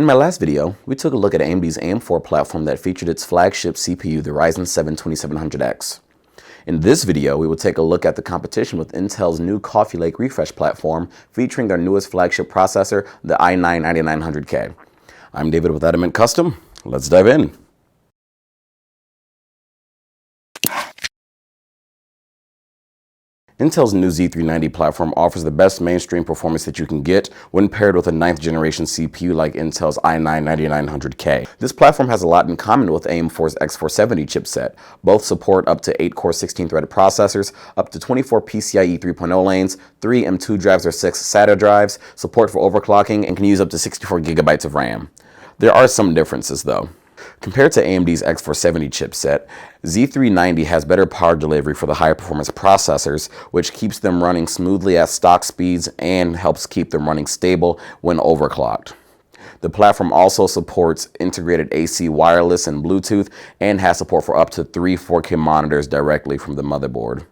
In my last video, we took a look at AMD's AM4 platform that featured its flagship CPU, the Ryzen 7 2700X. In this video, we will take a look at the competition with Intel's new Coffee Lake refresh platform featuring their newest flagship processor, the i9-9900K. I'm David with Adamant Custom. Let's dive in. Intel's new Z390 platform offers the best mainstream performance that you can get when paired with a 9th generation CPU like Intel's i9-9900K. This platform has a lot in common with AM4's X470 chipset. Both support up to 8-core 16-threaded processors, up to 24 PCIe 3.0 lanes, 3 M2 drives or 6 SATA drives, support for overclocking, and can use up to 64 gigabytes of RAM. There are some differences though. Compared to AMD's X470 chipset, Z390 has better power delivery for the higher performance processors, which keeps them running smoothly at stock speeds and helps keep them running stable when overclocked. The platform also supports integrated AC wireless and Bluetooth and has support for up to 3 4K monitors directly from the motherboard.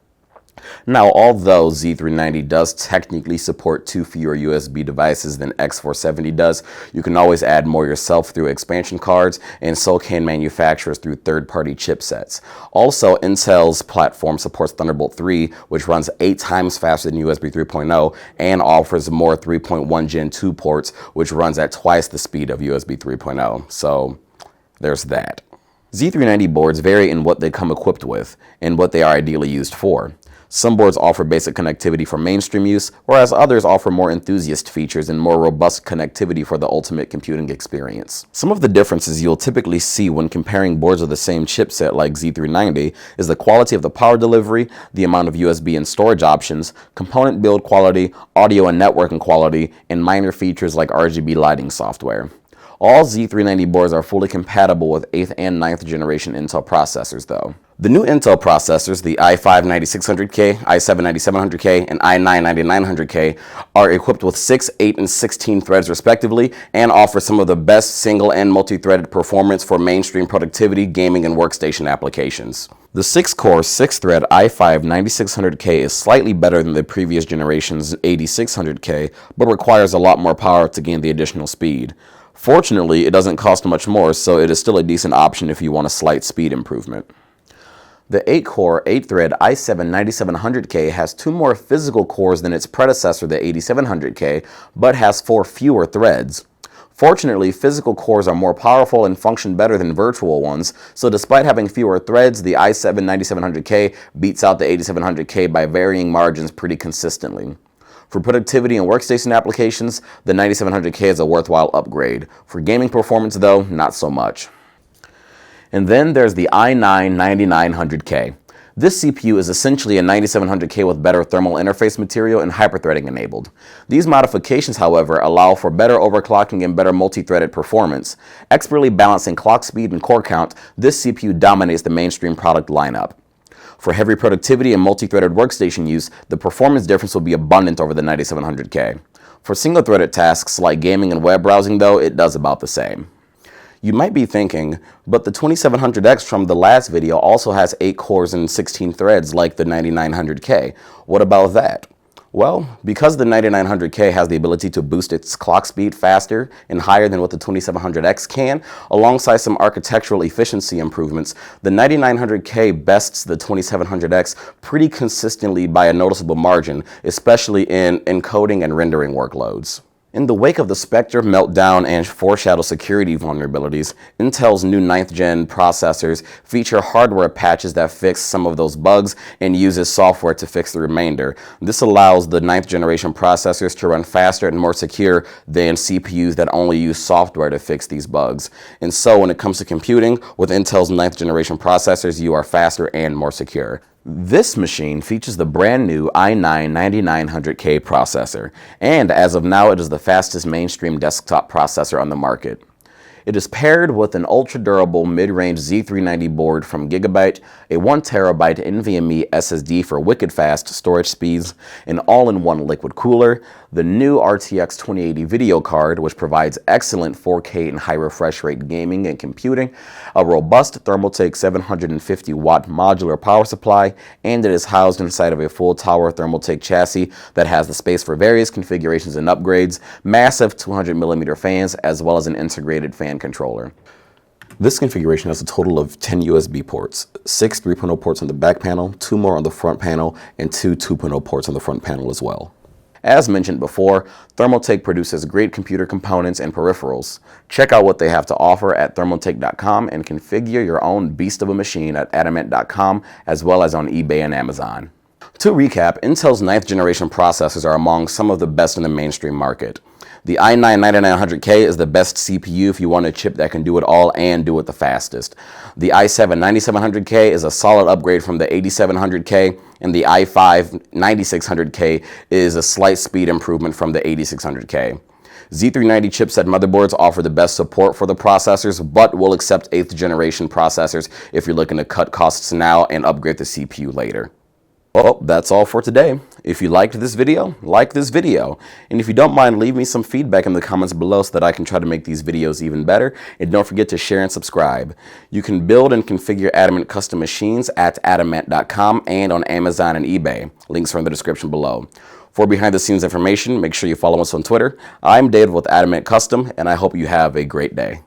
Now, although Z390 does technically support 2 fewer USB devices than X470 does, you can always add more yourself through expansion cards, and so can manufacturers through third-party chipsets. Also, Intel's platform supports Thunderbolt 3, which runs 8 times faster than USB 3.0 and offers more 3.1 Gen 2 ports, which runs at twice the speed of USB 3.0. So, there's that. Z390 boards vary in what they come equipped with and what they are ideally used for. Some boards offer basic connectivity for mainstream use, whereas others offer more enthusiast features and more robust connectivity for the ultimate computing experience. Some of the differences you'll typically see when comparing boards with the same chipset like Z390 is the quality of the power delivery, the amount of USB and storage options, component build quality, audio and networking quality, and minor features like RGB lighting software. All Z390 boards are fully compatible with 8th and 9th generation Intel processors though. The new Intel processors, the i5-9600K, i7-9700K, and i9-9900K, are equipped with 6, 8, and 16 threads respectively and offer some of the best single and multi-threaded performance for mainstream productivity, gaming, and workstation applications. The 6-core, 6-thread i5-9600K is slightly better than the previous generation's 8600K, but requires a lot more power to gain the additional speed. Fortunately, it doesn't cost much more, so it is still a decent option if you want a slight speed improvement. The 8-core, 8-thread i7-9700K has 2 more physical cores than its predecessor, the 8700K, but has 4 fewer threads. Fortunately, physical cores are more powerful and function better than virtual ones, so despite having fewer threads, the i7-9700K beats out the 8700K by varying margins pretty consistently. For productivity and workstation applications, the 9700K is a worthwhile upgrade. For gaming performance though, not so much. And then there's the i9-9900K. This CPU is essentially a 9700K with better thermal interface material and hyperthreading enabled. These modifications, however, allow for better overclocking and better multi-threaded performance. Expertly balancing clock speed and core count, this CPU dominates the mainstream product lineup. For heavy productivity and multi-threaded workstation use, the performance difference will be abundant over the 9700K. For single-threaded tasks like gaming and web browsing though, it does about the same. You might be thinking, but the 2700X from the last video also has 8 cores and 16 threads like the 9900K. What about that? Well, because the 9900K has the ability to boost its clock speed faster and higher than what the 2700X can, alongside some architectural efficiency improvements, the 9900K bests the 2700X pretty consistently by a noticeable margin, especially in encoding and rendering workloads. In the wake of the Spectre, Meltdown, and Foreshadow security vulnerabilities, Intel's new 9th gen processors feature hardware patches that fix some of those bugs and uses software to fix the remainder. This allows the 9th generation processors to run faster and more secure than CPUs that only use software to fix these bugs. And so when it comes to computing, with Intel's 9th generation processors, you are faster and more secure. This machine features the brand new i9-9900K processor, and as of now it is the fastest mainstream desktop processor on the market. It is paired with an ultra-durable mid-range Z390 board from Gigabyte, a 1TB NVMe SSD for wicked fast storage speeds, an all-in-one liquid cooler, the new RTX 2080 video card, which provides excellent 4K and high refresh rate gaming and computing, a robust Thermaltake 750-watt modular power supply, and it is housed inside of a full tower Thermaltake chassis that has the space for various configurations and upgrades, massive 200mm fans, as well as an integrated fan controller. This configuration has a total of 10 USB ports, 6 3.0 ports on the back panel, 2 more on the front panel, and 2 2.0 ports on the front panel as well. As mentioned before, Thermaltake produces great computer components and peripherals. Check out what they have to offer at thermaltake.com and configure your own beast of a machine at adamant.com, as well as on eBay and Amazon. To recap, Intel's 9th generation processors are among some of the best in the mainstream market. The i9-9900K is the best CPU if you want a chip that can do it all and do it the fastest. The i7-9700K is a solid upgrade from the 8700K, and the i5-9600K is a slight speed improvement from the 8600K. Z390 chipset motherboards offer the best support for the processors, but will accept 8th generation processors if you're looking to cut costs now and upgrade the CPU later. Well, that's all for today. If you liked this video, like this video. And if you don't mind, leave me some feedback in the comments below so that I can try to make these videos even better. And don't forget to share and subscribe. You can build and configure Adamant Custom machines at adamant.com and on Amazon and eBay. Links are in the description below. For behind the scenes information, make sure you follow us on Twitter. I'm David with Adamant Custom, and I hope you have a great day.